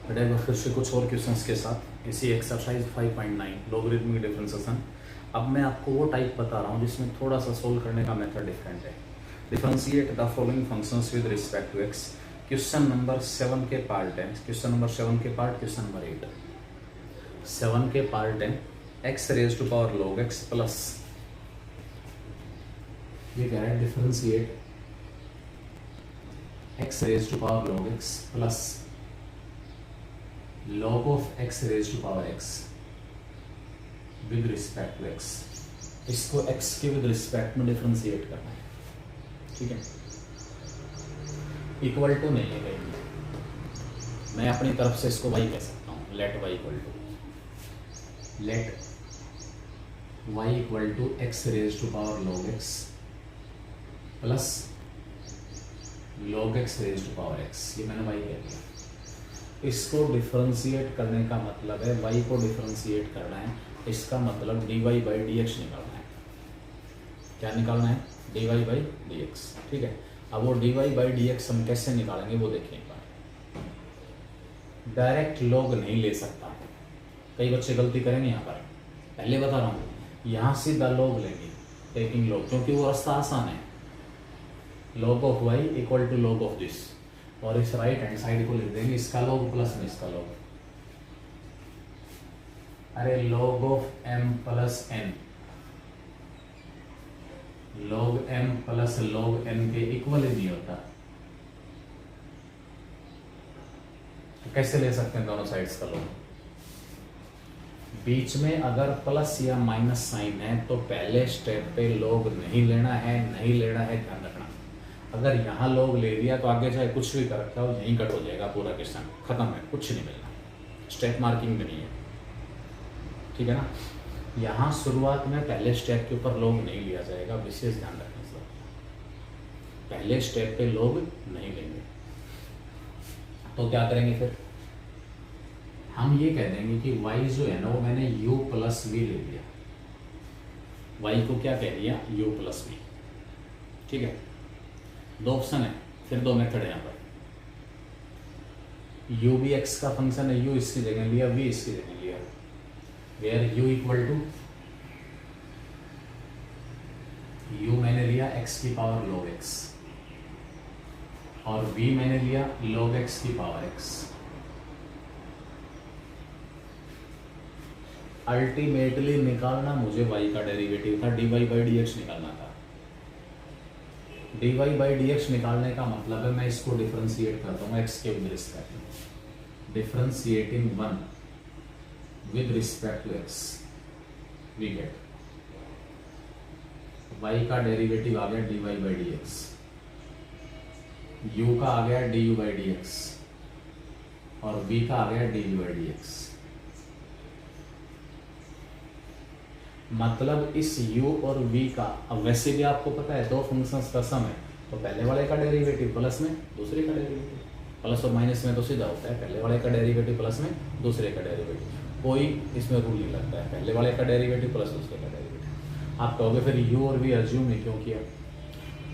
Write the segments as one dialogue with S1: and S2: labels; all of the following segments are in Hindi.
S1: बेटा एक बार फिर से कुछ और क्वेश्चंस के साथ इसी एक्सरसाइज 5.9 लॉगरिथमिक डिफरेंशिएशन। अब मैं आपको वो टाइप बता रहा हूँ जिसमें थोड़ा सा सोल्व करने का मेथड डिफरेंट है। Differentiate the following functions with respect to x. Question number 7 के पार्ट है। क्वेश्चन नंबर 7 के पार्ट क्वेश्चन नंबर 8 7 के पार्ट है। X raise to power log x plus, ये कह रहा है differentiate x raise to power log x plus log of x raised to power x with respect to x। इसको x के with respect में डिफरेंशिएट करना है, ठीक है। इक्वल टू नहीं है कहीं, मैं अपनी तरफ से इसको y कह सकता हूँ। Let y equal to x raise to power log x plus log x raise to power x, ये मैंने y कह दिया। इसको डिफरेंशिएट करने का मतलब है y को डिफरेंशिएट करना है, इसका मतलब dy बाई dx निकालना है। क्या निकालना है? dy बाई dx, ठीक है। अब वो dy बाई dx हम कैसे निकालेंगे वो देखिए एक बार। डायरेक्ट log नहीं ले सकता, कई बच्चे गलती करेंगे यहाँ पर। पहले बता रहा हूँ, यहाँ सीधा log लेंगे, टेकिंग log, क्योंकि वो रास्ता आसान है। log of y equal to log of this, और इस राइट हैंड साइड को लिख देंगे इसका लॉग प्लस में इसका लॉग। अरे log of m plus n, log m plus log n के इक्वल ही नहीं होता, तो कैसे ले सकते हैं दोनों साइड्स का लॉग? बीच में अगर प्लस या माइनस साइन है तो पहले स्टेप पे लॉग नहीं लेना है, ध्यान रखना। अगर यहाँ लॉग ले लिया तो आगे चाहे कुछ भी कर रखा हो यहीं कट हो जाएगा, पूरा क्वेश्चन खत्म है, कुछ नहीं मिलना, स्टेप मार्किंग भी नहीं है, ठीक है ना। यहाँ शुरुआत में पहले स्टेप के ऊपर लॉग नहीं लिया जाएगा, विशेष ध्यान रखना इस बात। पहले स्टेप पे लॉग नहीं लेंगे तो क्या करेंगे फिर? हम ये कह देंगे कि y जो है ना वो मैंने u प्लस वी ले लिया। y को क्या कह दिया? u प्लस वी, ठीक है। दो ऑप्शन है, फिर दो मेथड है यहाँ पर। u भी x का फंक्शन है, u इसकी जगह लिया, v इसकी जगह लिया। Where u equal to, u मैंने लिया x की पावर log x और v मैंने लिया log x की पावर x। अल्टीमेटली निकालना मुझे y का डेरिवेटिव था, dy बाई dx निकालना था। dy बाई dx निकालने का मतलब है मैं इसको डिफरेंशिएट करता हूँ x के with respect, differentiating one with respect to x, we get y का डेरिवेटिव आ गया dy बाई dx, u का आ गया du बाई dx और v का आ गया du बाई dx। मतलब इस u और v का, अब वैसे भी आपको पता है दो फंक्शंस का सम है, तो पहले वाले का डेरिवेटिव प्लस में दूसरे का डेरिवेटिव, प्लस और माइनस में तो सीधा होता है, पहले वाले का डेरिवेटिव प्लस में दूसरे का डेरिवेटिव, कोई इसमें रूल नहीं लगता है, पहले वाले का डेरिवेटिव प्लस दूसरे का डेरिवेटिव। आप कहोगे फिर u और v अज्यूम ही क्यों किया?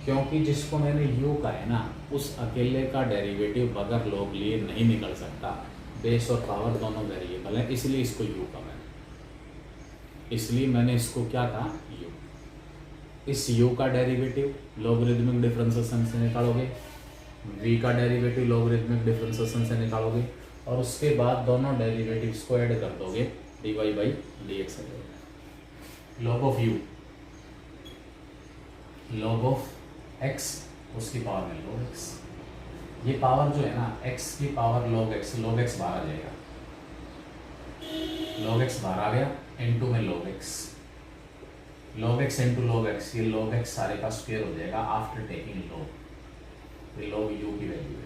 S1: क्योंकि जिसको मैंने u का है ना, उस अकेले का डेरिवेटिव बगैर log लिए नहीं निकल सकता। बेस और पावर दोनों वेरिएबल है, इसलिए इसको u का इसलिए मैंने इसको क्या कहा? u। इस u का डेरिवेटिव लॉगरिथमिक डिफरेंशिएशन से निकालोगे, v का डेरिवेटिव लॉगरिथमिक डिफरेंशिएशन से निकालोगे, और उसके बाद दोनों डेरिवेटिव्स को ऐड कर दोगे dy by dx। log of u, log of x, उसकी पावर में log x। ये पावर जो है ना x की पावर log x बाहर आ जाएगा, log x बाहर आ गया, इनटू में log x into log x, ये log x सारे का स्क्वायर हो जाएगा आफ्टर टेकिंग log, ये log u की वैल्यू है।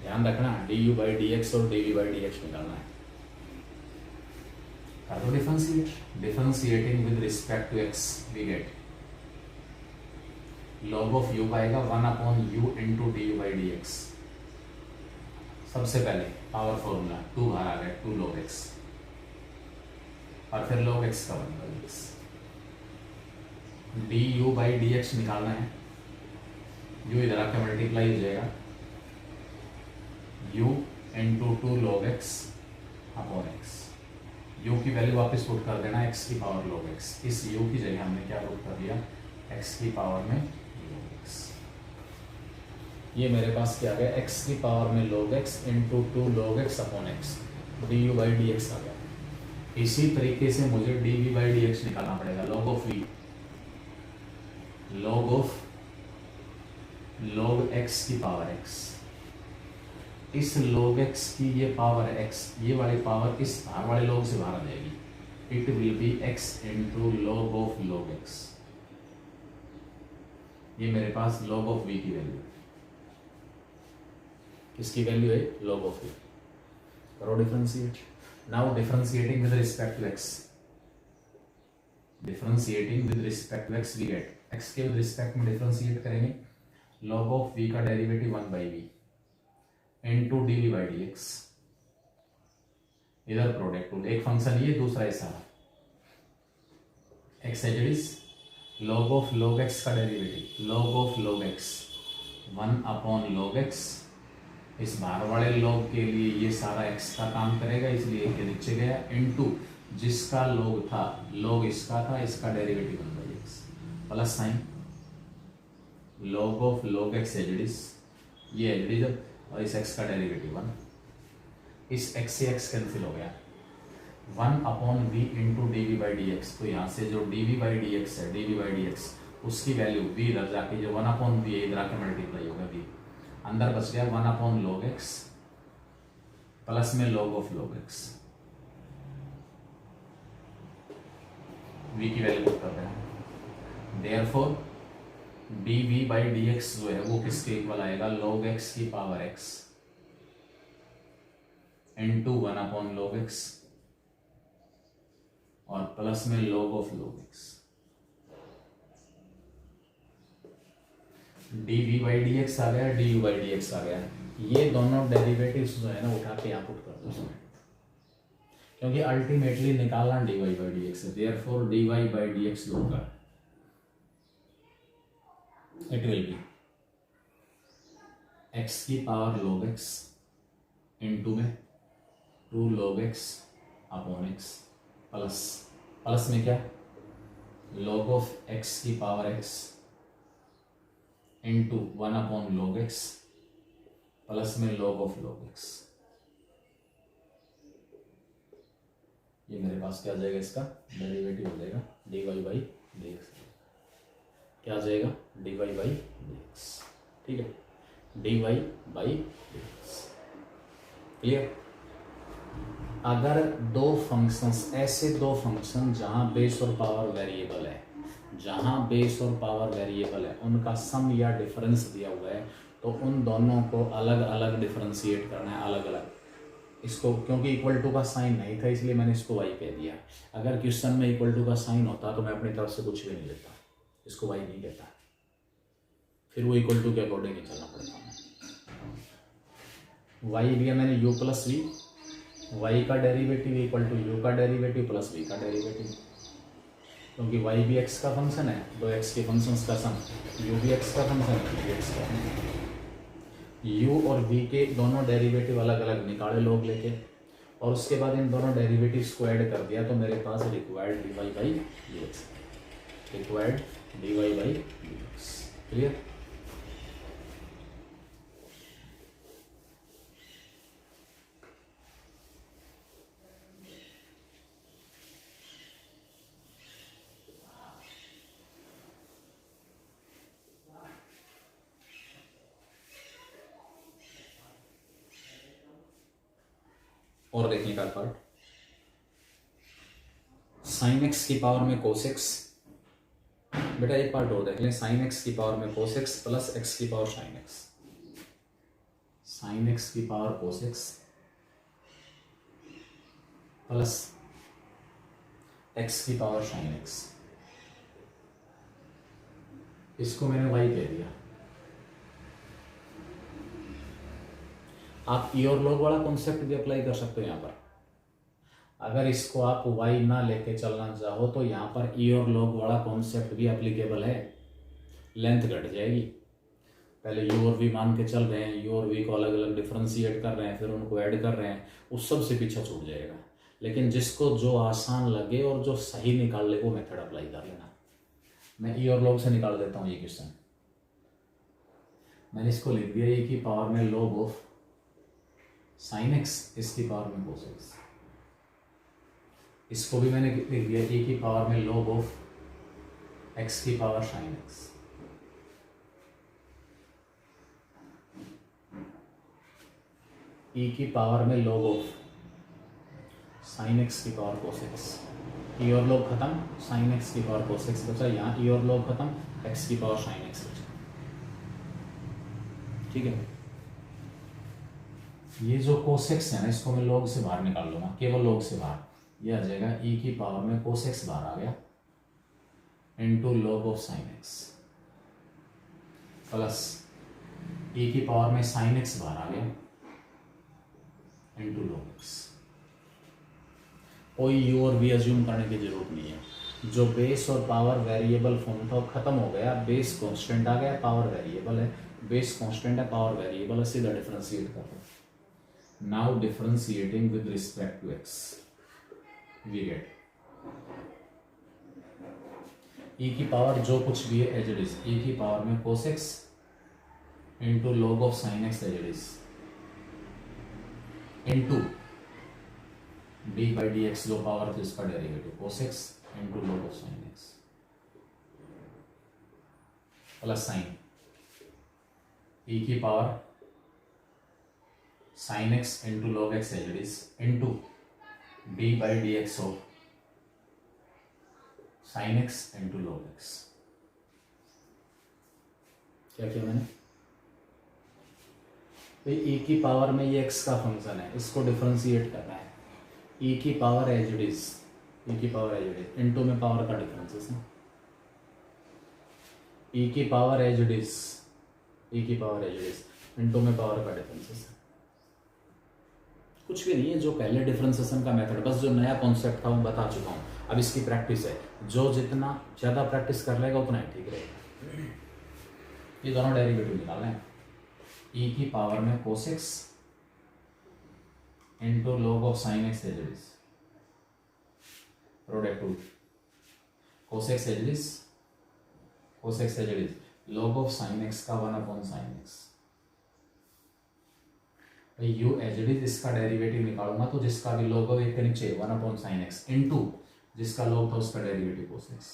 S1: ध्यान रखना du बाई dx और dv बाई dx निकालना है। कर दो differentiating with respect to x, we get log of u आएगा 1/u into du by dx। सबसे पहले पावर फॉर्मूला 2 बाहर आ गया, 2 log x और फिर log x का 1 by x। du by dx निकालना है, u इधर आकर मल्टीप्लाई हो जाएगा, u into 2 log x upon x। u की वैल्यू वापस पुट कर देना x की पावर log x। इस u की जगह हमने क्या पुट कर दिया, x की पावर में log x। ये मेरे पास क्या आ गया, x की पावर में log x into 2 log x upon x, du by d x आ गया। इसी तरीके से मुझे dv बाई डी एक्स निकालना पड़ेगा, log of v, log of log x की पावर x। इस log x की ये पावर x, ये वाली पावर इस बाहर वाले log से बाहर आ जाएगी। It will be x into log of log x। ये मेरे पास log ऑफ v की वैल्यू, इसकी वैल्यू है log ऑफ v। करो differentiate. Now differentiating with respect to x, differentiating with respect to x we get, x के विद रिस्पेक्ट में डिफरेंशिएट करेंगे, log ऑफ v का derivative 1 by v into d by d x. इधर प्रोडक्ट रूल, एक फंक्शन ये दूसरा ऐसा x as it is, log of log x का derivative log of log x 1 upon log x। इस बाहर वाले log के लिए ये सारा x का काम करेगा, इसलिए ये नीचे गया, इनटू जिसका log था, log इसका था, इसका derivative 1 by x plus sine log of log x as it is, ये एज इट इज, और इस x का डेरिवेटिव 1, इस x से x कैंसिल हो गया, 1 upon v into d v by d x. तो यहाँ से जो d v by d x है, d v by d x, उसकी वैल्यू v इधर जाके जो 1 अपॉन v है इधर आके मल्टीप्लाई होगा, v अंदर बच गया 1 अपॉन log x प्लस में log of log x। v की वैल्यू पुट कर देना, therefore dv by d x जो है वो किसके इक्वल आएगा, log x की power x into 1 upon log x और प्लस में log of log x। dv by d x आ गया, du बाई डी एक्स आ गया। ये दोनों डेरिवेटिव्स जो है ना उठा के यहाँ पुट कर दो उसमें, क्योंकि अल्टीमेटली निकालना dy बाई डी एक्स है, therefore dy by d x होगा, it will be x की पावर log x इंटू में 2 log x upon x plus, plus में क्या, log ऑफ x की power x into 1 upon log x plus में log ऑफ log x। ये मेरे पास क्या आ जाएगा, इसका डेरिवेटिव हो जाएगा dy बाई डी एक्स। क्या आ जाएगा, dy बाई डी एक्स, ठीक है, dy by d x. Clear. अगर दो फंक्शंस, ऐसे दो फंक्शन जहां बेस और पावर वेरिएबल है, जहां बेस और पावर वेरिएबल है, उनका सम या डिफरेंस दिया हुआ है, तो उन दोनों को अलग अलग डिफरेंशिएट करना है, अलग अलग। इसको क्योंकि इक्वल टू का साइन नहीं था इसलिए मैंने इसको y कह दिया। अगर क्वेश्चन में इक्वल टू का साइन होता तो मैं अपनी तरफ से कुछ भी नहीं लेता, इसको y नहीं कहता, फिर वो इक्वल टू के अकॉर्डिंग ही चलना पड़ता। y लिया मैंने u प्लस वी, y का डेरिवेटिव इक्वल टू u का डेरिवेटिव प्लस v का डेरिवेटिव, क्योंकि y भी x का फंक्शन है, दो x के फंक्शंस का सम, u भी x का फंक्शन है, v भी x का फंक्शन। u और v के दोनों डेरिवेटिव अलग अलग निकाले लोग लेके, और उसके बाद इन दोनों डेरिवेटिव्स को ऐड कर दिया, तो मेरे पास required dy by d x, required dy by d x. Clear. और देखने का पार्ट, साइन एक्स की पावर में कोस एक्स, बेटा एक पार्ट और देख लें, साइन एक्स की पावर में कोस एक्स प्लस एक्स की power sine x, sine x की power cos x plus x की पावर साइन एक्स, इसको मैंने y कह दिया। आप ई और लॉग वाला कॉन्सेप्ट भी अप्लाई कर सकते हो यहाँ पर। अगर इसको आप y ना लेके चलना चाहो तो यहाँ पर ई और लॉग वाला कॉन्सेप्ट भी एप्लीकेबल है, लेंथ घट जाएगी। पहले यू और वी मान के चल रहे हैं, यू और वी को अलग अलग डिफ्रेंशिएट कर रहे हैं, फिर उनको ऐड कर रहे हैं, उस सब से पीछा छूट जाएगा। लेकिन जिसको जो आसान लगे और जो सही निकाल ले वो मेथड अप्लाई कर लेना। मैं ई और लॉग से निकाल देता हूँ ये क्वेश्चन। मैंने इसको लिख दिया e की पावर में log ऑफ साइन एक्स, इसकी पावर में कोस एक्स। इसको भी मैंने लिख दिया e की पावर में log ऑफ x की पावर साइन एक्स। e की पावर में log ऑफ साइन एक्स की पावर कोस एक्स। ई और log खत्म, साइन एक्स की पावर कोस एक्स बचा। यहाँ ई और log खत्म, x की पावर साइन एक्स बचा। ठीक है, ये जो cos x है ना, इसको मैं log से बाहर निकाल लूंगा, केवल log से बाहर। ये आ जाएगा e की पावर में cos x बाहर आ गया into log of sine x, plus e की पावर में साइन x बाहर आ गया इनटू log x। कोई u और v अज्यूम करने की जरूरत नहीं है। जो बेस और पावर वेरिएबल फॉर्म था वो खत्म हो गया, बेस कांस्टेंट आ गया, पावर वेरिएबल है। बेस कांस्टेंट है, पावर वेरिएबल है, सीधा डिफरेंशिएट कर दो। Now differentiating with respect to x, we get e की पावर जो कुछ भी है एज इट इज, e की पावर में cos x into log of sin x as it is, into d by dx जो पावर थी उसका derivative cos x into log of sin x plus sine e की power sin x into log x as it is into d by dx of sin x into log x। क्या किया मैंने? तो e की पावर में ये x का फंक्शन है, इसको डिफरेंशिएट करना है। e की power as it is, e की power as it is, into में पावर का डिफरेंस है। e की power as it is, e की power as it is, into में पावर का डिफरेंस है। कुछ भी नहीं है, जो पहले डिफरेंशिएशन का मेथड, बस जो नया कॉन्सेप्ट था वो बता चुका हूँ। अब इसकी प्रैक्टिस है, जो जितना ज़्यादा प्रैक्टिस कर लेगा उतना ही ठीक रहेगा। ये दोनों डेरिवेटिव निकालना है। e की पावर में cos x into log of sin x as it is, product to cos x as it is, cos x as it is, log of sin x का 1/sin x। u as it is, इसका डेरिवेटिव निकालूंगा तो जिसका भी log हो एक के नीचे 1/sin x इंटू जिसका log था उसका derivative cos x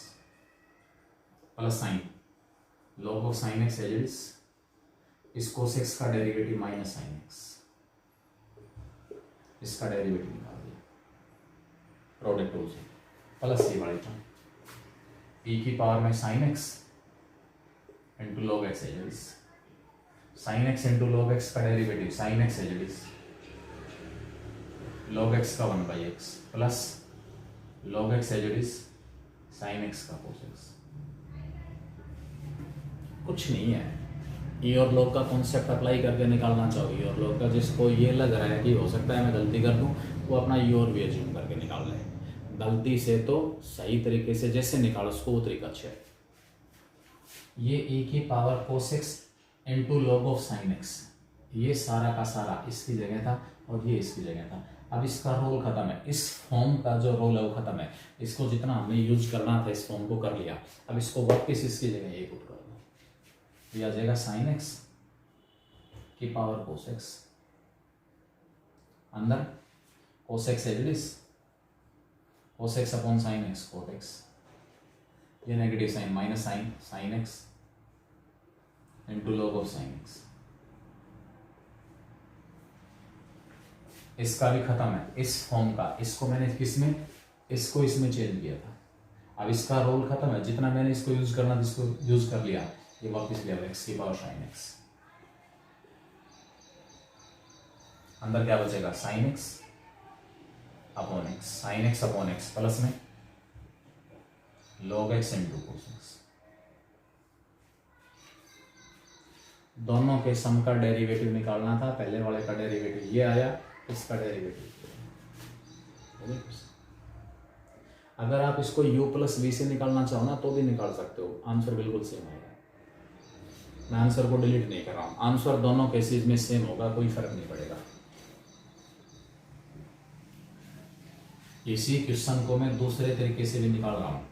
S1: plus sine log of sin x as it is, इस cos x का डेरिवेटिव माइनस sin x, इसका डेरिवेटिव निकाल दिया प्रोडक्ट टू से, प्लस ये वाली टर्म e की पावर में sin x into log x as it is, sin x into log x का derivative sin x as it is, log x का 1/x plus log x as it is, sin x का cos x। कुछ नहीं है, ई और log का कॉन्सेप्ट अप्लाई करके निकालना चाहो ई और log का। जिसको ये लग रहा है कि हो सकता है मैं गलती कर दूं, वो अपना ई और वी अज्यूम करके निकाल ले। गलती से तो सही तरीके से जैसे निकालो उसको वो तरीका अच्छा है। ये e की power cos x into log of sine x, ये सारा का सारा इसकी जगह था और ये इसकी जगह था। अब इसका रोल खत्म है, इस फॉर्म का जो रोल है वो खत्म है। इसको जितना हमने यूज करना था इस फॉर्म को कर लिया। अब इसको वापस इसकी जगह ये पुट कर दो, ये आ जाएगा साइन एक्स की पावर cos x, अंदर cos x as it is, cos x upon sine x cot x, ये negative sine minus sine sine x into log of sine x. इसका भी खत्म है, इस फॉर्म का। इसको मैंने किसमें, इसको इसमें चेंज किया था। अब इसका रोल खत्म है, जितना मैंने इसको यूज करना था इसको यूज कर लिया। ये वापस लिया x की पावर साइन एक्स, अंदर क्या बचेगा sign x upon x, sine x upon x plus में log x into cos x। दोनों के सम का डेरिवेटिव निकालना था। पहले वाले का डेरिवेटिव ये आया, इसका डेरिवेटिव। अगर आप इसको u प्लस वी से निकालना चाहो ना तो भी निकाल सकते हो, आंसर बिल्कुल सेम आएगा। मैं आंसर को डिलीट नहीं कर रहा हूँ, आंसर दोनों केसेस में सेम होगा, कोई फर्क नहीं पड़ेगा। इसी क्वेश्चन को मैं दूसरे तरीके से भी निकाल रहा हूँ।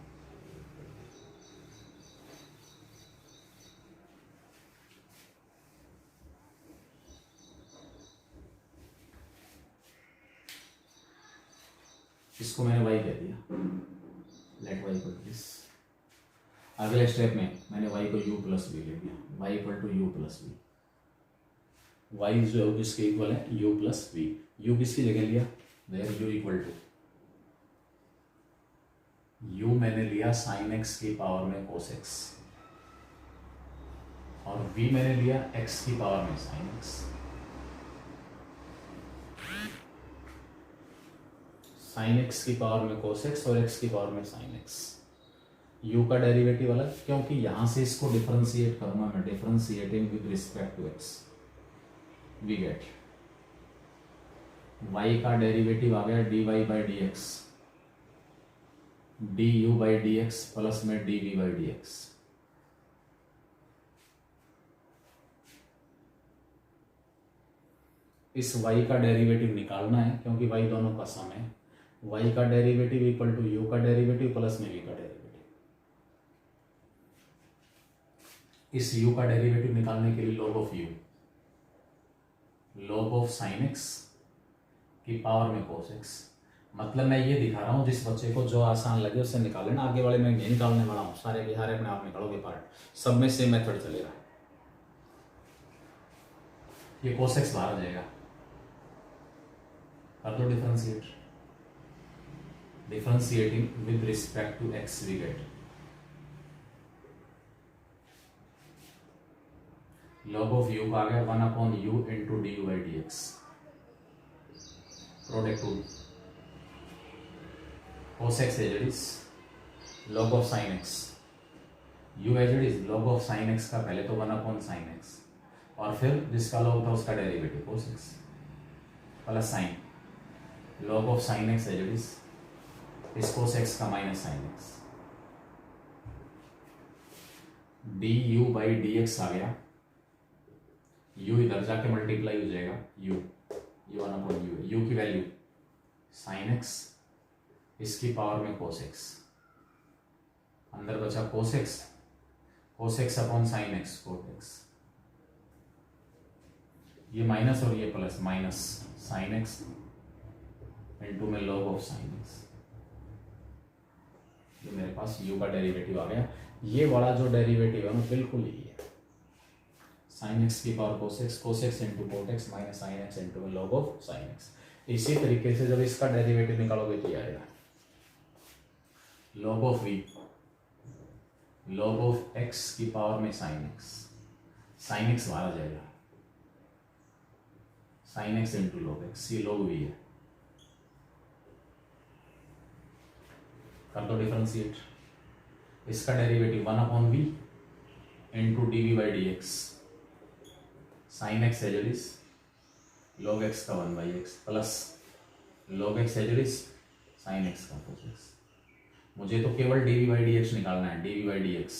S1: इसको मैंने y कह दिया, let y equal to this. अगले स्टेप में मैंने y को u प्लस वी ले लिया, y equal to u plus v. y जो किसके इक्वल है, u प्लस वी। u किसकी जगह लिया, where u equal to, u मैंने लिया साइन x की पावर में कोस x, और v मैंने लिया x की पावर में साइन x। साइन x की पावर में कोस x और x की पावर में साइन x। u का डेरिवेटिव अलग, क्योंकि यहां से इसको डिफरेंशिएट करूंगा मैं, differentiating with respect to x, we get y का डेरिवेटिव आ गया dy by d x, du by d x plus में dv बाई डी एक्स। इस y का डेरिवेटिव निकालना है, क्योंकि y दोनों का सम है। y का डेरिवेटिव इक्वल टू u का डेरिवेटिव प्लस में v का डेरिवेटिव। इस u का डेरिवेटिव निकालने के लिए log of u, log of sine x की पावर में cos x। मतलब मैं ये दिखा रहा हूँ, जिस बच्चे को जो आसान लगे उससे निकाले ना, आगे वाले मैं नहीं निकालने वाला हूँ, सारे के सारे अपने आप निकालोगे पार्ट, सब में सेम मेथड चलेगा। ये cos x बाहर आ जाएगा, कर दो differentiate, differentiating with respect to x we get log of u आ गया 1 upon u into d u by d x, product rule, cos x as it is log of sin x, u as it is log of sin x का पहले तो 1 अपॉन sin x, और फिर जिसका log था उसका derivative cos x plus sin log of sin x as it is इस cos x का minus sin x, du by d x आ गया, u इधर जाके मल्टीप्लाई हो जाएगा, u 1 अपॉन u की वैल्यू sin x, इसकी पावर में cos x, अंदर बचा cos x अपॉन sin x cos x, ये माइनस और ये plus, minus sin x into में log ऑफ sin x। ये मेरे पास u का डेरिवेटिव आ गया। ये वाला जो डेरिवेटिव है ना बिल्कुल ही है, sin x की power cos x into cot x minus sin x into में log ऑफ sin x। इसी तरीके से जब इसका डेरिवेटिव निकालोगे तो ये आएगा log of v, log of x की पावर में sin x बाहर आ जाएगा, sin x into log x, ये log v है, कर दो डिफरेंशिएट, इसका derivative 1 upon v into d v by d x, sine x as it is log x का 1 by x plus log x as it is sine x का cos x। मुझे तो केवल d v by d x निकालना है, d v by d x,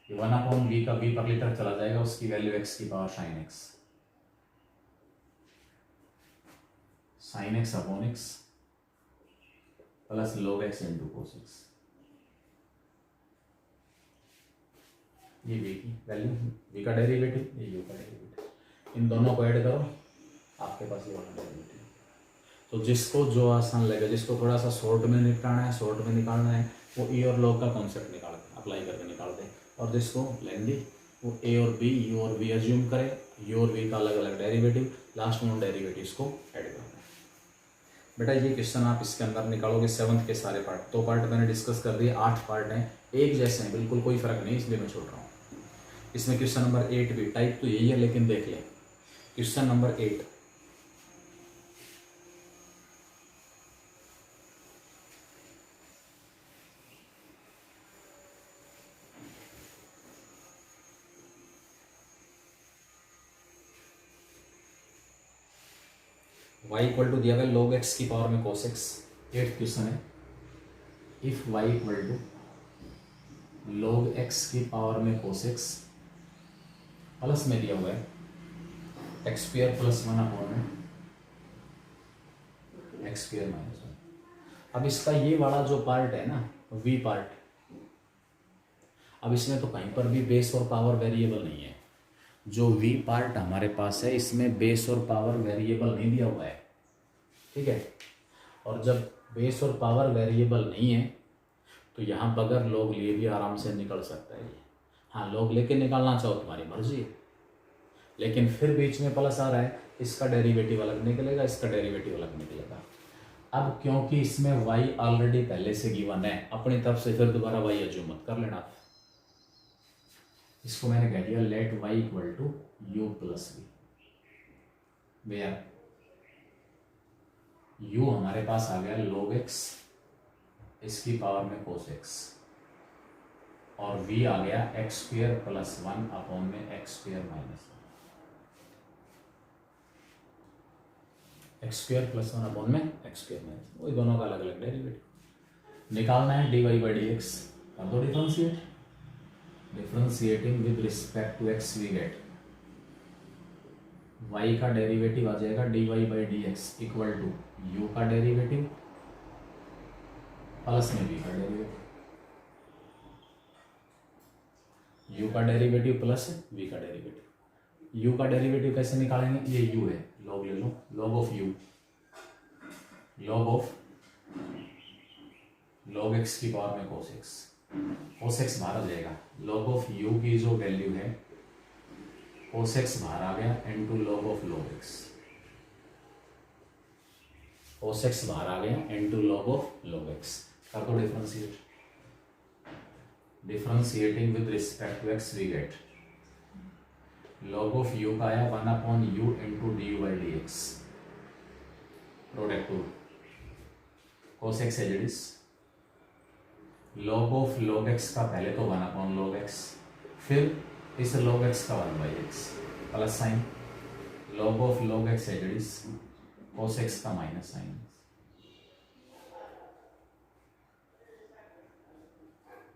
S1: 1 upon v का v पर लीटर चला जाएगा, उसकी वैल्यू x की power sine x, sine x upon x plus log x into cos x। ये v की वैल्यू, v का डेरिवेटिव, ये u का डेरिवेटिव, इन दोनों को ऐड करो, आपके पास ये वाला डेरिवेटिव। तो जिसको जो आसान लगे, जिसको थोड़ा सा शॉर्ट में निपटाना है, शॉर्ट में निकालना है, वो e और log का कॉन्सेप्ट निकाल अप्लाई करके निकाल दे, और जिसको लेंदी वो a और b, u और v एज्यूम करे, u और v का अलग अलग डेरिवेटिव, लास्ट में उन डेरिवेटिव्स को ऐड करना है। बेटा ये क्वेश्चन आप इसके अंदर निकालोगे 7th के सारे पार्ट, तो पार्ट मैंने डिस्कस कर दिए, 8 पार्ट हैं, एक जैसे हैं, बिल्कुल कोई फर्क नहीं, इसलिए मैं छोड़ रहा हूँ। इसमें क्वेश्चन नंबर 8 भी, टाइप तो यही है लेकिन देख लें question number 8, y equal to दिया हुआ log x की पावर में cos x। 8th क्वेश्चन है, if y equal to log x की पावर में cos x प्लस में दिया हुआ है एक्स स्क्वायर प्लस 1 अपॉन में एक्स स्क्वायर माइनस 1। अब इसका ये वाला जो पार्ट है ना वी पार्ट, अब इसमें तो कहीं पर भी बेस और पावर वेरिएबल नहीं है। जो वी पार्ट हमारे पास है इसमें बेस और पावर वेरिएबल नहीं दिया हुआ है, ठीक है। और जब बेस और पावर वेरिएबल नहीं है तो यहाँ बगैर लॉग लिए भी आराम से निकल सकता है ये। हाँ, लॉग लेके निकालना चाहो तुम्हारी मर्जी है, लेकिन फिर बीच में प्लस आ रहा है, इसका डेरिवेटिव अलग निकलेगा, इसका डेरिवेटिव अलग निकलेगा। अब क्योंकि इसमें y ऑलरेडी पहले से गिवन है, अपनी तरफ से फिर दोबारा y अज्यूम मत कर लेना। इसको मैंने कह दिया let y equal to u plus v, where u हमारे पास आ गया log x इसकी पावर में cos x, और v आ गया x स्क्वायर प्लस 1 अपॉन में x square minus 1, x square plus 1 upon में एक्स स्क्वायर माइनस, वही दोनों का अलग अलग डेरिवेटिव निकालना है। D y by d x कर दो differentiate, differentiating with respect to x we get y का डेरिवेटिव आ जाएगा d y by d x equal to u का डेरिवेटिव प्लस में v का डेरिवेटिव, u का डेरिवेटिव प्लस v का डेरिवेटिव। u का डेरिवेटिव कैसे निकालेंगे, ये u है, log ले लो, log of u, log x की पावर में cos x, cos x बाहर आ जाएगा, log ऑफ u की जो वैल्यू है cos x बाहर आ गया into log of log x, cos x बाहर आ गया into log of log x। कर दो differentiate, differentiating with respect to x we get log of u का आया 1 upon u into d u by d x, product to cos x as it is, log of log x का पहले तो 1 अपॉन log x, फिर इस log x का 1 by x plus sine, log of log x as it is cos x का minus sine,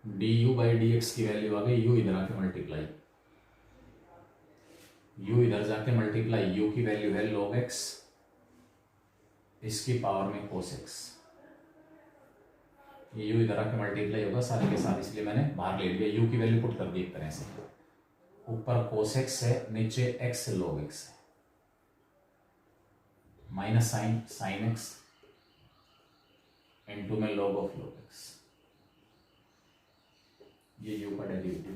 S1: d u by d x की वैल्यू आ गई, यू इधर आके मल्टीप्लाई, u इधर जाके मल्टीप्लाई, u की वैल्यू है log x इसकी पावर में cos x, ये u इधर आके मल्टीप्लाई होगा सारे के साथ, इसलिए मैंने बाहर ले लिया, u की वैल्यू पुट कर दी एक तरह से, ऊपर cos x है नीचे x log x है, minus sine sin x into में log ऑफ log x, ये u का डेरिवेटिव।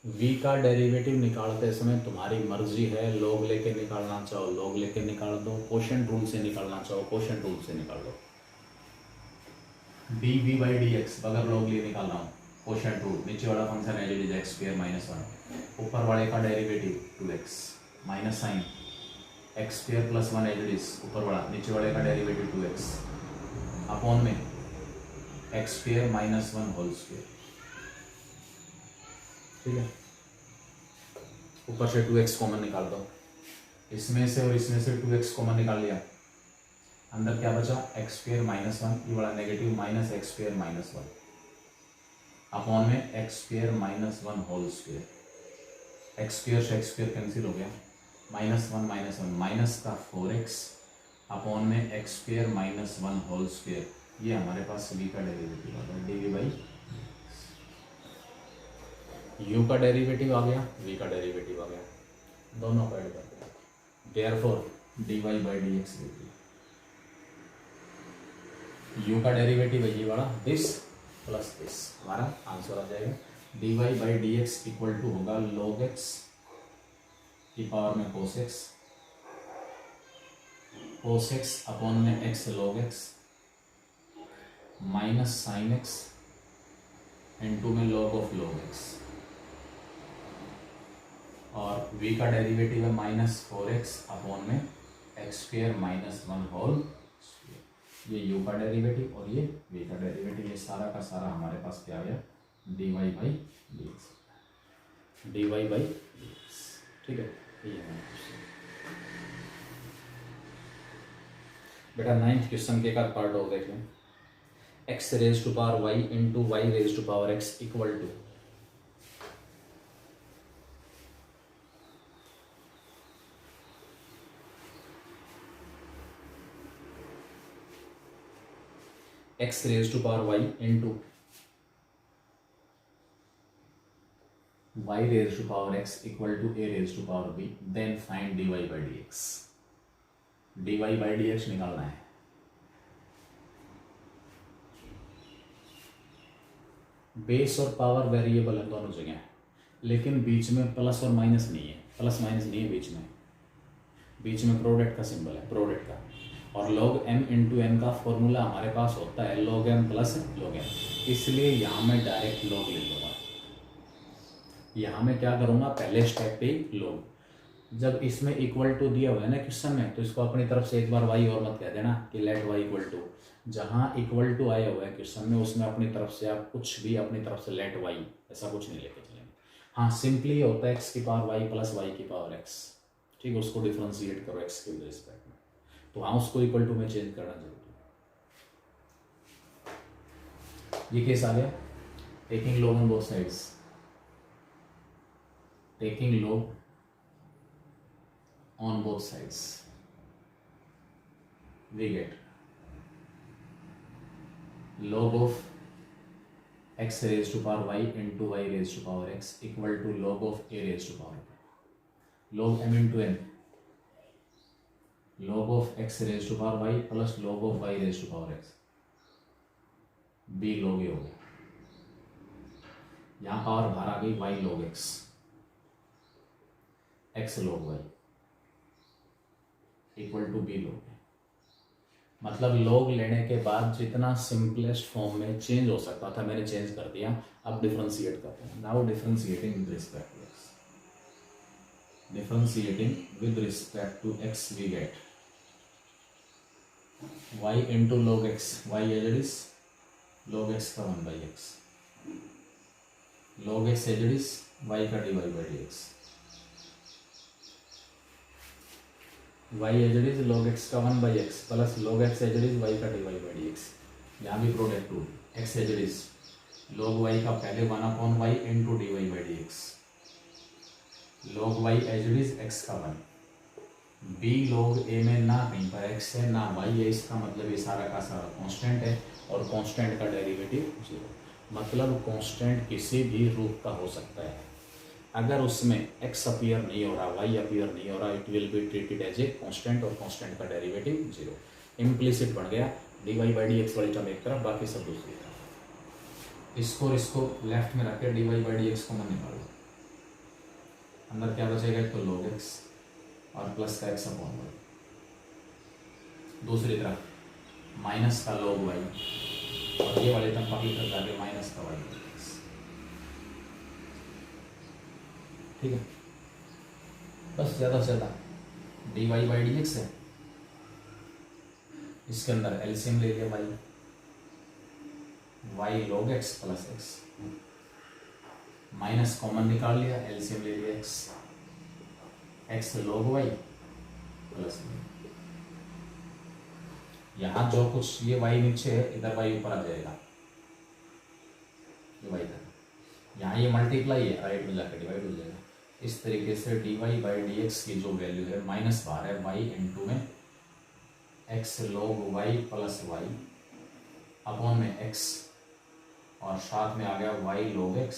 S1: v का डेरिवेटिव निकालते समय तुम्हारी मर्जी है, log लेके निकालना चाहो log लेके निकाल दो, कोशेंट रूल से निकालना चाहो कोशेंट रूल से निकाल दो। D v by d x बगैर log लिए निकाल रहा हूँ, कोशेंट रूल, नीचे वाला फंक्शन है जो एक्स स्क्वायर माइनस 1, ऊपर वाले का derivative 2x minus sine x square plus 1 as it is, ऊपर वाला नीचे वाले का डेरिवेटिव 2x अपॉन में x square minus 1 whole square, ठीक है। ऊपर से 2x कॉमन निकाल दो, इसमें से और इसमें से 2x कॉमन निकाल लिया, अंदर क्या बचा एक्स स्क्वायर माइनस 1, ये वाला negative minus x square minus 1 upon में x square minus 1 whole square, x square से एक्स स्क्वायर कैंसिल हो गया, माइनस 1 माइनस का 4x अपॉन में x square minus 1 whole square, ये हमारे पास v का डेरिवेटिव आ गया डी वी बाई, u का डेरिवेटिव आ गया, v का डेरिवेटिव आ गया, दोनों का ऐड कर दिया, therefore d y by d x, u का डेरिवेटिव है ये वाला दिस प्लस दिस, हमारा आंसर आ जाएगा d y by d x equal to होगा log x की पावर में cos x अपॉन में x log x minus sine x into में log ऑफ log x, और v का डेरिवेटिव है माइनस 4x अपॉन में x square minus 1 whole square, ये u का डेरिवेटिव और ये v का डेरिवेटिव, ये सारा का सारा हमारे पास क्या आ गया d y by d x, d y by d x, ठीक है। ये है बेटा 9th क्वेश्चन के एक पार्ट और देख लें, x raise to power y into y raise to power x equal to x raise to power y into y raised to power x equal to a raised to power b, then find dy by dx. dy by dx निकालना है। बेस और पावर वेरिएबल है दोनों जगह, लेकिन बीच में प्लस और माइनस नहीं है, प्लस माइनस नहीं है बीच में। बीच में प्रोडक्ट का सिंबल है, प्रोडक्ट का। और log m इंटू n का फॉर्मूला हमारे पास होता है log m plus log n, इसलिए यहाँ मैं डायरेक्ट log ले लूँगा। यहाँ मैं क्या करूँगा, पहले स्टेप पे log। जब इसमें इक्वल टू दिया हुआ है ना क्वेश्चन में, तो इसको अपनी तरफ से एक बार y और मत कह देना कि लेट y इक्वल टू। जहाँ इक्वल टू आया हुआ है क्वेश्चन में, उसमें अपनी तरफ से आप कुछ भी अपनी तरफ से लेट y ऐसा कुछ नहीं लेके चलेंगे। हाँ, सिंपली होता है x की पावर y प्लस y की पावर x, ठीक है। उसको डिफ्रेंशिएट करो x के रिस्पेक्ट में, तो हाँ उसको इक्वल टू में चेंज करना जरूरी है। ये केस आ गया, taking log on both sides, taking log on both sides, we get log of x raised to power y into y raised to power x equal to log of a raised to power b. Log m into n, log of x raised to power y plus log of y raised to power x, b log a हो गया। यहाँ पावर बाहर आ गई, y log x, x log y equal to b log a। मतलब log लेने के बाद जितना सिंपलेस्ट फॉर्म में चेंज हो सकता था मैंने चेंज कर दिया। अब डिफरेंशिएट करते हैं। Now differentiating with respect to x, differentiating with respect to x we get y into log x, y as it is log x का 1/x, log x as it is y का dy by dx, y as it is log x का 1/x plus log x as it is y का dy by dx। यहाँ भी product rule, x as it is log y का पहले 1/y into dy by dx, log y as it is x का 1, b log a में ना कहीं पर x है ना y है, इसका मतलब ये सारा का सारा कांस्टेंट है, और कांस्टेंट का डेरिवेटिव 0। मतलब कांस्टेंट किसी भी रूप का हो सकता है, अगर उसमें x अपीयर नहीं हो रहा, y अपीयर नहीं हो रहा, it will be treated as a constant, और कांस्टेंट का डेरिवेटिव 0। इम्प्लिसिट बन गया dy by dx वाली टर्म एक तरफ, बाकी सब दूसरी तरफ। इसको लेफ्ट में रख के dy by dx को मन निकालो, अंदर क्या बचेगा, तो log x और प्लस का x अपॉन y, दूसरी तरफ माइनस का log y, और ये वाले टर्म बाकी कर जाके माइनस का y, ठीक है। बस ज़्यादा से ज़्यादा dy by dx है, इसके अंदर एलसीएम ले लिया y log x plus x, minus common निकाल लिया, एलसीएम ले लिया x log y plus y। यहाँ जो कुछ ये y नीचे है, इधर y ऊपर आ जाएगा, ये y था, यहाँ ये मल्टीप्लाई है, राइट में जाकर डिवाइड हो जाएगा। इस तरीके से dy by dx की जो वैल्यू है, माइनस बाहर है y इंटू में x log y plus y upon में x, और साथ में आ गया y log x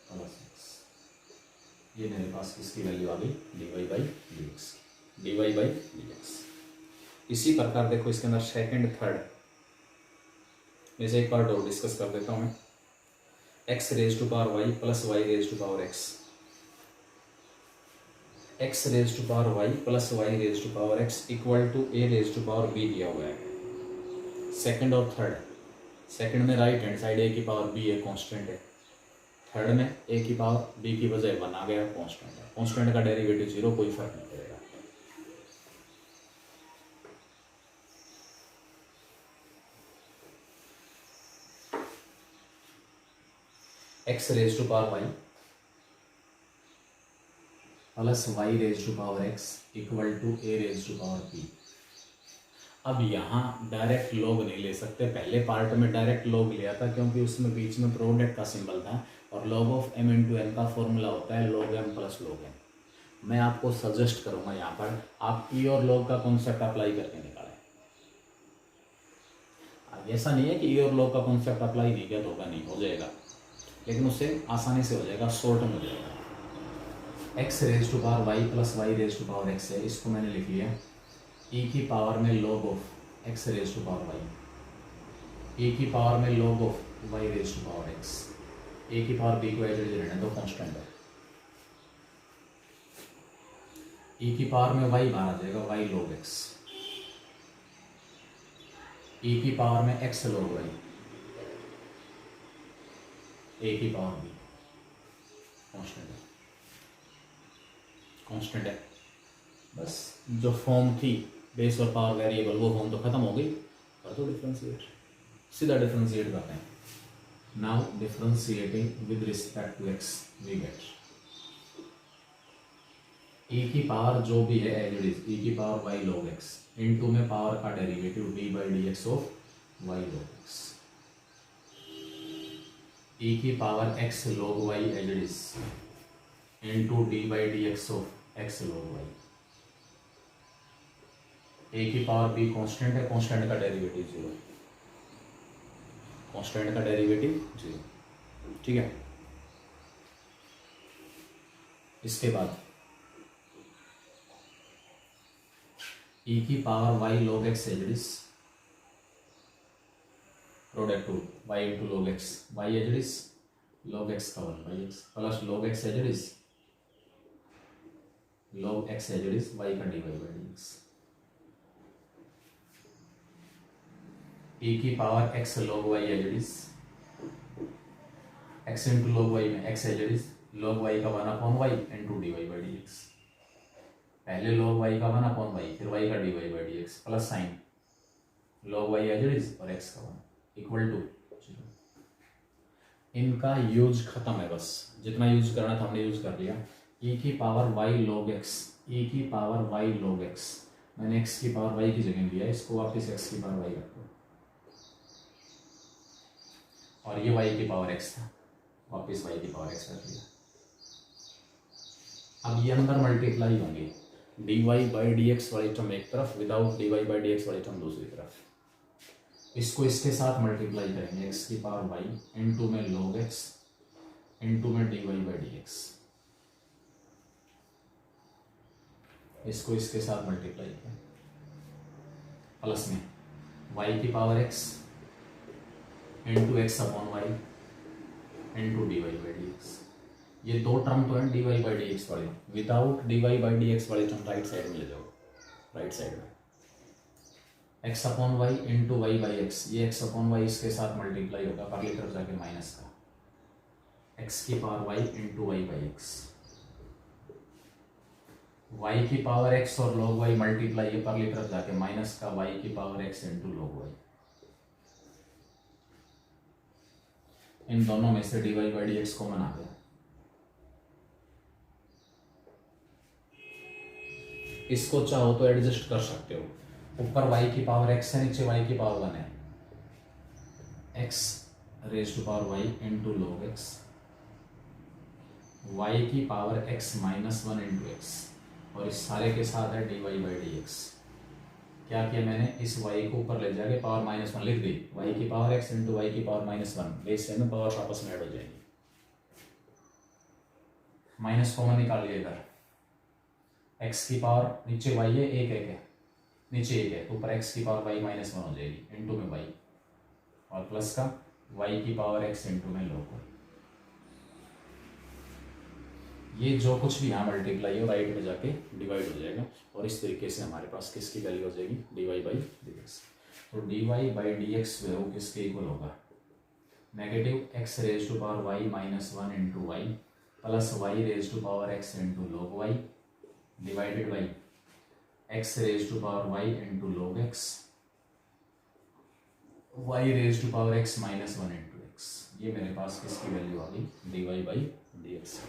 S1: plus x। ये मेरे पास किसकी वैल्यू आ गई, dy by dx, dy by dx। इसी प्रकार देखो इसके अंदर सेकंड थर्ड में से एक पार्ट और डिस्कस कर देता हूँ मैं। x raise to power y plus y raise to power x, x raise to power y plus y raise to power x equal to a raise to power b दिया हुआ है। सेकंड और थर्ड, सेकंड में राइट हैंड साइड a की पावर b है, कांस्टेंट है। थर्ड में a की पावर b की बजाय 1 आ गया, कांस्टेंट है। कांस्टेंट का डेरिवेटिव 0, कोई फर्क नहीं पड़ेगा। x raise to power y plus y raise to power x equal to a raise to power b। अब यहाँ डायरेक्ट लॉग नहीं ले सकते, पहले पार्ट में डायरेक्ट लॉग लिया था क्योंकि उसमें बीच में प्रोडक्ट का सिंबल था, और log of m into n का फॉर्मूला होता है log m plus log n। मैं आपको सजेस्ट करूँगा यहाँ पर आप e और log का कॉन्सेप्ट अप्लाई करके निकालें। ऐसा नहीं है कि ईयर लॉ का कॉन्सेप्ट अप्लाई नहीं किया तो होगा, नहीं हो जाएगा, लेकिन उससे आसानी से हो जाएगा, शॉर्ट में हो जाएगा। X raise to power y plus y raise to power x है, इसको मैंने लिख लिया ई की पावर में log of x raise to power y, e की पावर में log of y raise to power x, a की पावर बी को एज रहने दो, कांस्टेंट है। ई की पावर में वाई बाहर आ जाएगा, वाई लॉग एक्स, ई की पावर में एक्स लॉग वाई, ए की पावर बी, कांस्टेंट है, कांस्टेंट है। बस जो फॉर्म थी बेस और पावर वेरिएबल वो फॉर्म तो खत्म हो गई, कर दो डिफरेंशिएट, सीधा डिफरेंशिएट करते हैं। Now differentiating with respect to x we get e की पावर जो भी है एज इट इज, ई की power y log x into में पावर का derivative d by d x of y log x, e की power x log y as it is into d by d x of x log y, a की पावर बी कांस्टेंट है, कांस्टेंट का डेरिवेटिव जीरो, कांस्टेंट का डेरिवेटिव जीरो, ठीक है। इसके बाद ई की power y log x as it is product to y into log x, y as it is log x का one by x plus log x as it is log x as it is y का d y by d x, e की power x log y as it is x into log y में x as it is log y का one upon y into d y by d x, पहले लॉग वाई का वन अपॉन वाई फिर वाई का d y by d x plus sine log y as it is और एक्स का वन इक्वल टू जीरो। इनका यूज खत्म है, बस जितना यूज करना था हमने यूज कर लिया। ई की power y log x, e की पावर वाई लॉग एक्स, मैंने एक्स की पावर वाई की जगह लिया, इसको वापस एक्स की पावर वाई रखो, और ये वाई की पावर एक्स था, वापस वाई की पावर एक्स रख लिया। अब ये अंदर मल्टीप्लाई होंगे, d y by d x वाली टर्म एक तरफ, without d y by d x वाली टर्म दूसरी तरफ। इसको इसके साथ मल्टीप्लाई करेंगे, एक्स की पावर वाई इनटू में लॉग एक्स इनटू में d y by d x, इसको इसके साथ मल्टीप्लाई करें, प्लस में वाई की power x into x upon y into d y by d x. ये दो टर्म तो है d y by d x वाली, without d y by d x वाली टर्म राइट साइड में ले जाओ, राइट साइड में x upon y into y by x, ये एक्स अपॉन वाई इसके साथ मल्टीप्लाई होगा, परली तरफ जाके माइनस का एक्स की power y into y by x, y की पावर एक्स और लॉग वाई मल्टीप्लाई है, परली तरफ जाके माइनस का वाई की power x into log y, इन दोनों में से d y by d x common आ गया। इसको चाहो तो एडजस्ट कर सकते हो, ऊपर y की पावर x है, नीचे y की पावर 1 है, x raise to power y into log x, y की power x minus 1 into x, और इस सारे के साथ है d y by d x. क्या किया मैंने, इस y को ऊपर ले जाके पावर माइनस 1 लिख दी, y की पावर x इंटू वाई की पावर माइनस 1, बेस में पावर आपस में ऐड हो जाएंगी, माइनस कॉमन निकाल लिया इधर, x की पावर नीचे y है, एक है, नीचे एक है, ऊपर x की पावर y माइनस 1 हो जाएगी इंटू में y, और प्लस का y की पावर x इंटू में लॉग y। ये जो कुछ भी यहाँ मल्टीप्लाई हो राइट में जाके डिवाइड हो जाएगा, और इस तरीके से हमारे पास किसकी वैल्यू हो जाएगी, d y by d x. तो d y by d x जो है वो किसके इक्वल होगा, negative x raise to power y minus 1 into y plus y raise to power x into log y divided by x raise to power y into log x, y raise to power x minus 1 into x. ये मेरे पास किसकी वैल्यू आ गई, d y by d x,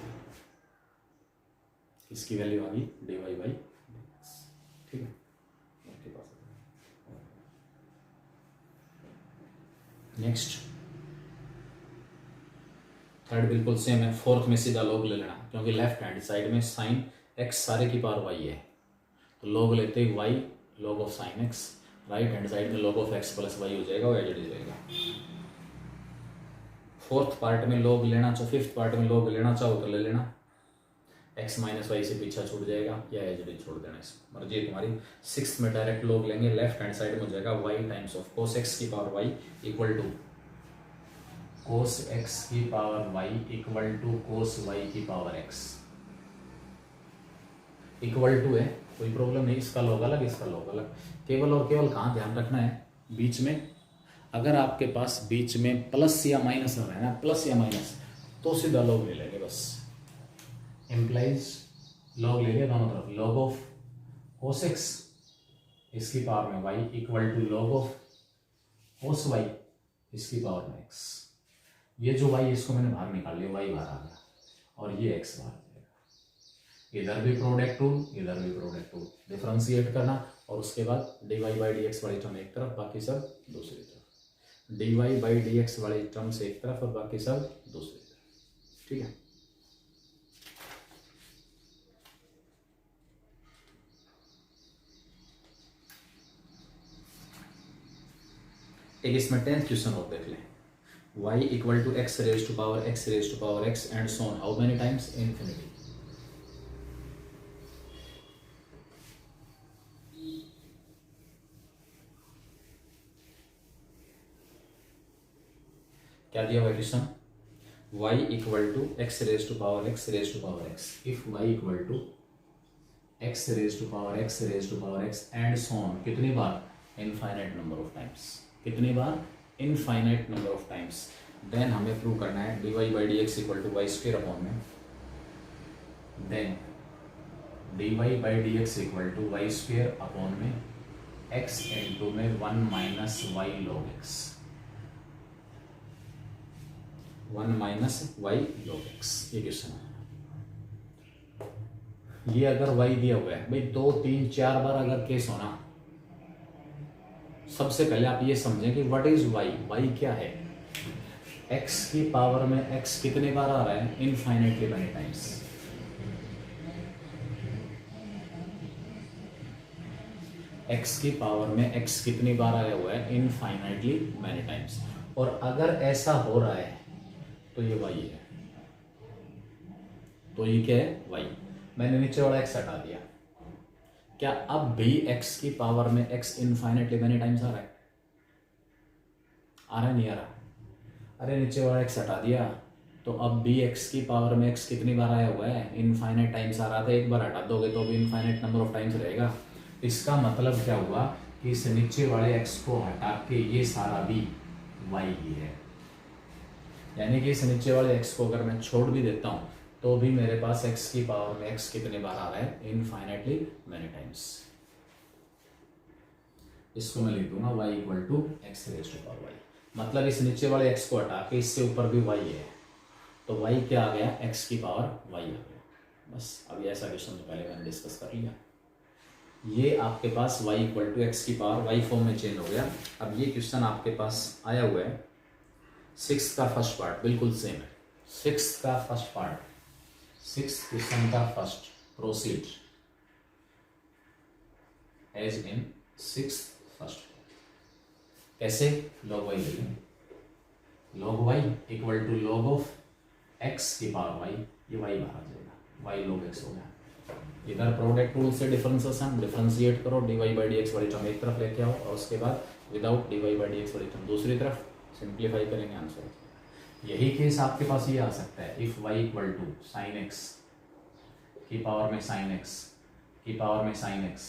S1: किसकी वैल्यू आ गई, d y by d x, ठीक है। आपके पास नेक्स्ट थर्ड बिल्कुल सेम है, फोर्थ में सीधा लॉग ले लेना, क्योंकि लेफ्ट हैंड साइड में साइन x सारे की पावर y है, तो लॉग लेते ही y log of sine x right hand side में log of x plus y हो जाएगा, वो एज इट इज रहेगा। फोर्थ पार्ट में log लेना चाहो, फिफ्थ पार्ट में log लेना चाहो तो ले लेना, x माइनस वाई से पीछा छूट जाएगा या एज इट इज छोड़ देना, इसको मर्जी है तुम्हारी। सिक्स में डायरेक्ट log लेंगे, लेफ्ट हैंड साइड में हो जाएगा y times of cos x की power y equal to cos x की power y equal to cos y की पावर x। इक्वल टू है, कोई प्रॉब्लम नहीं, इसका log अलग इसका log अलग। केवल और केवल कहाँ ध्यान रखना है, बीच में अगर आपके पास बीच में प्लस या माइनस आ रहा है ना, प्लस या माइनस, तो सीधा log ले लेंगे बस। इम्प्लाइज log लेंगे दोनों तरफ, log ऑफ cos x इसकी पावर में y equal to log of cos y इसकी पावर में x। ये जो y इसको मैंने बाहर निकाल लिया, y बाहर आ गया और ये x बाहर जाएगा। इधर भी प्रोडक्ट रूल, इधर भी प्रोडक्ट रूल, डिफरेंशिएट करना और उसके बाद dy बाई डी एक्स वाली टर्म एक तरफ, बाकी सब दूसरी तरफ। dy बाई डी एक्स वाली टर्म से एक तरफ और बाकी सब दूसरी तरफ, ठीक है। एक इसमें 10th क्वेश्चन और देख लें, y equal to x raise to power x and so on, how many times, infinity. क्या दिया हुआ question, y equal to x raise to power x if y equal to x raise to power x and so on, कितनी बार, इनफाइनाइट नंबर ऑफ टाइम्स, कितनी बार, infinite number of times. Then हमें प्रूव करना है dy by d x equal to y square upon में, then dy by d x equal to y square upon में x इंटू में 1 minus y log x, 1 minus y log x, ये क्वेश्चन है। ये अगर y दिया हुआ है भाई 2 3 4 बार अगर केस होना, सबसे पहले आप ये समझें कि व्हाट इज y क्या है। x की पावर में x कितने बार आ रहा है, इनफाइनाइटली मेनी टाइम्स। x की पावर में x कितनी बार आया हुआ है, इनफाइनाइटली मेनी टाइम्स। और अगर ऐसा हो रहा है तो ये y है, तो ये क्या है, y। मैंने नीचे वाला x हटा दिया, क्या अब भी x की पावर में x इनफाइनाइटली मेनी टाइम्स आ रहा है, नहीं आ रहा। अरे नीचे वाला x हटा दिया तो अब भी x की पावर में x कितनी बार आया हुआ है, इनफाइनाइट टाइम्स आ रहा था, एक बार हटा दोगे तो भी इनफाइनाइट नंबर ऑफ टाइम्स रहेगा। इसका मतलब क्या हुआ कि इस नीचे वाले x को हटा के ये सारा भी y ही है, यानी कि इस नीचे वाले x को अगर मैं छोड़ भी देता हूं तो भी मेरे पास x की पावर में x कितने बार आ रहा है, इनफाइनाइटली मेनी टाइम्स। इसको मैं लिख दूंगा y equal to x raise to power y, मतलब इस नीचे वाले x को हटा के इससे ऊपर भी y है, तो y क्या आ गया, x की पावर y आ गया। बस अभी ऐसा क्वेश्चन तो पहले मैंने डिस्कस कर लिया। ये आपके पास y इक्वल टू एक्स की पावर y फॉर्म में चेंज हो गया। अब ये क्वेश्चन आपके पास आया हुआ है, 6th का फर्स्ट पार्ट बिल्कुल सेम है, 6th का फर्स्ट पार्ट, 6th क्वेश्चन का first, proceed as in 6th first. कैसे, log y ले लें, log y equal to log of x की पावर y, ये y बाहर आ जाएगा, y log x हो गया। इधर प्रोडक्ट रूल से डिफरेंशिएशन, डिफरेंशिएट करो, dy बाई डी एक्स वाली टर्म एक तरफ लेके आओ और उसके बाद without dy by d x वाली टर्म दूसरी तरफ, सिंप्लीफाई करेंगे आंसर। यही केस आपके पास ये आ सकता है, if y equal to sine x की पावर में साइन x की पावर में साइन x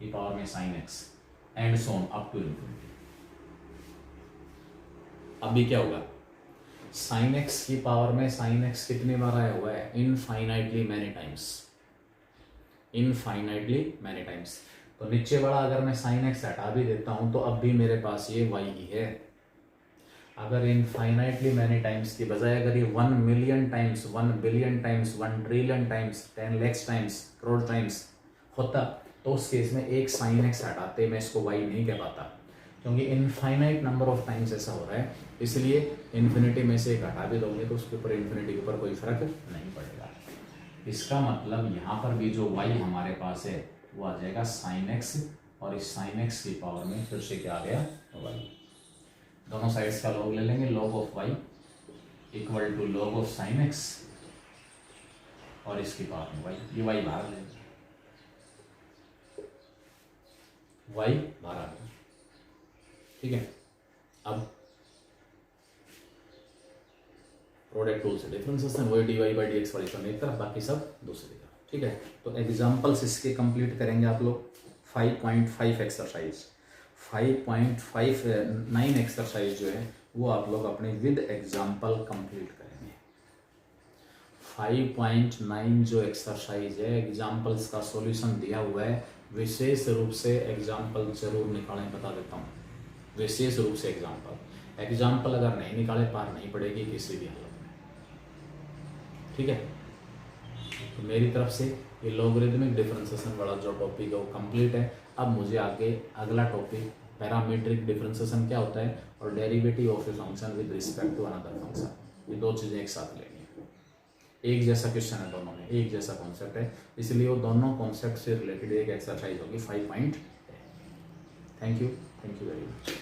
S1: की पावर में sine x and so on up to infinity. अभी क्या होगा, साइन x की पावर में साइन x कितने बार आया हुआ है, infinitely many times, infinitely many times. तो नीचे वाला अगर मैं साइन x हटा भी देता हूं तो अब भी मेरे पास ये y ही है। अगर इनफाइनाइटली मैनी टाइम्स की बजाय अगर ये 1 million times, 1 billion times, 1 trillion times, 10 lakh times, crore times होता तो उस केस में एक साइन x हटाते मैं इसको y नहीं कह पाता, क्योंकि इनफाइनाइट नंबर ऑफ टाइम्स ऐसा हो रहा है, इसलिए इन्फिनिटी में से एक हटा भी दोगे तो उसके ऊपर इन्फिनिटी के ऊपर कोई फर्क नहीं पड़ेगा। इसका मतलब यहाँ पर भी जो y हमारे पास है वो आ जाएगा साइन x और इस साइन एक्स की पावर में फिर से क्या आ गया वाई। दोनों साइड्स का लॉग ले लेंगे, log of y equal to log of sine x और इसकी पावर में वाई, ये वाई बाहर लेंगे, वाई बाहर आ गया। ठीक है, अब प्रोडक्ट टूल से डिफरेंशिएशन वही d y by d x वाली टर्म एक तरफ, बाकी सब दूसरी तरफ। ठीक है, तो एग्जांपल्स इसके कंप्लीट करेंगे आप लोग। 5.5 एक्सरसाइज, 5.59 एक्सरसाइज जो है वो आप लोग अपने विद एग्जांपल कंप्लीट करेंगे। 5.9 जो एक्सरसाइज है एग्जांपल्स का सॉल्यूशन दिया हुआ है, विशेष रूप से एग्जाम्पल जरूर निकालें, बता देता हूँ, विशेष रूप से एग्जाम्पल अगर नहीं निकाले पार नहीं पड़ेगी किसी भी हालत में। ठीक है, तो मेरी तरफ से ये लॉगरिदमिक डिफरेंशिएशन वाला जो टॉपिक है वो कंप्लीट है। अब मुझे आगे अगला टॉपिक पैरामीट्रिक डिफरेंशिएशन क्या होता है और derivative of a function with respect to another function, ये दो चीज़ें एक साथ लेनी है। एक जैसा क्वेश्चन है, दोनों में एक जैसा कॉन्सेप्ट है, इसलिए वो दोनों कॉन्सेप्ट से रिलेटेड एक एक्सरसाइज होगी 5.10। Thank you very much.